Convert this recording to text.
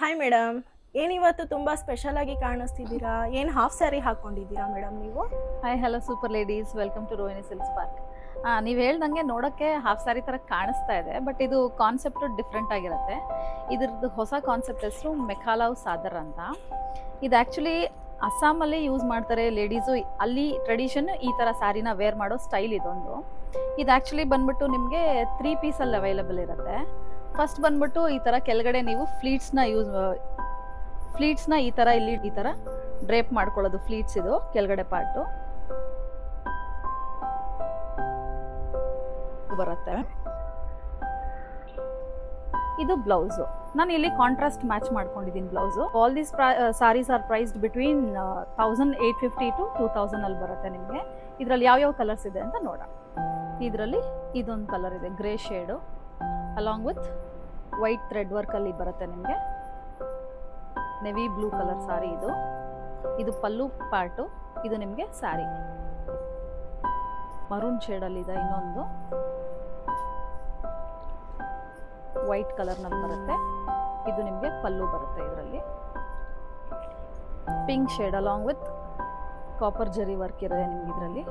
Hi madam, ಏನಿವತ್ತು ತುಂಬ special ಆಗಿ ಕಾಣಿಸ್ತಿದ್ದೀರಾ? ಏನು ಹಾಫ್ ಸ್ಯಾರಿ ಹಾಕ್ಕೊಂಡಿದ್ದೀರಾ ಮೇಡಮ್ ನೀವು? Hi hello super ladies, welcome to Rohini silks park. ನೀವು ಹೇಳ್ದಂಗೆ ನೋಡೋಕ್ಕೆ ಹಾಫ್ ಸ್ಯಾರಿ ಥರ ಕಾಣಿಸ್ತಾ ಇದೆ, ಬಟ್ ಇದು ಕಾನ್ಸೆಪ್ಟು ಡಿಫ್ರೆಂಟ್ ಆಗಿರುತ್ತೆ. ಇದ್ರದ್ದು ಹೊಸ ಕಾನ್ಸೆಪ್ಟ್ ಹೆಸರು ಮೆಖಾಲಾವ್ ಸಾದರ್ ಅಂತ. ಇದು ಆ್ಯಕ್ಚುಲಿ ಅಸ್ಸಾಮಲ್ಲಿ ಯೂಸ್ ಮಾಡ್ತಾರೆ ಲೇಡೀಸು. ಅಲ್ಲಿ ಟ್ರೆಡಿಷನ್ ಈ ಥರ ಸ್ಯಾರಿನ ವೇರ್ ಮಾಡೋ ಸ್ಟೈಲ್ ಇದೊಂದು. ಇದು ಆ್ಯಕ್ಚುಲಿ ಬಂದ್ಬಿಟ್ಟು ನಿಮಗೆ 3 ಪೀಸಲ್ಲಿ ಅವೈಲಬಲ್ ಇರುತ್ತೆ. ಫಸ್ಟ್ ಬಂದ್ಬಿಟ್ಟು ಈ ಥರ ಕೆಳಗಡೆ ನೀವು ಫ್ಲೀಟ್ಸ್ನ ಈ ಥರ ಇಲ್ಲಿ ಈ ಥರ ಡ್ರೇಪ್ ಮಾಡ್ಕೊಳ್ಳೋದು. ಫ್ಲೀಟ್ಸ್ ಇದು ಕೆಳಗಡೆ ಪಾರ್ಟು ಬರುತ್ತೆ. ಇದು ಬ್ಲೌಸು. ನಾನು ಇಲ್ಲಿ ಕಾಂಟ್ರಾಸ್ಟ್ ಮ್ಯಾಚ್ ಮಾಡ್ಕೊಂಡಿದ್ದೀನಿ blouse. All these sarees are priced between 1850 to 2000 ಅಲ್ಲಿ ಬರುತ್ತೆ ನಿಮಗೆ. ಇದರಲ್ಲಿ ಯಾವ್ಯಾವ ಕಲರ್ಸ್ ಇದೆ ಅಂತ ನೋಡೋಣ. ಇದರಲ್ಲಿ ಇದೊಂದು ಕಲರ್ ಇದೆ, grey shade, along with white thread ವರ್ಕಲ್ಲಿ ಬರುತ್ತೆ ನಿಮಗೆ. ನೆವಿ ಬ್ಲೂ ಕಲರ್ ಸಾರಿ ಇದು. ಇದು ಪಲ್ಲು ಪಾರ್ಟು, ಇದು ನಿಮಗೆ ಸ್ಯಾರಿ. ಮರೂನ್ ಶೇಡಲ್ಲಿದೆ ಇನ್ನೊಂದು, ವೈಟ್ ಕಲರ್ನಲ್ಲಿ ಬರುತ್ತೆ. ಇದು ನಿಮಗೆ ಪಲ್ಲು ಬರುತ್ತೆ. ಇದರಲ್ಲಿ pink shade along with copper ಜರಿ ವರ್ಕ್ ಇರುತ್ತೆ ನಿಮ್ಗೆ ಇದರಲ್ಲಿ.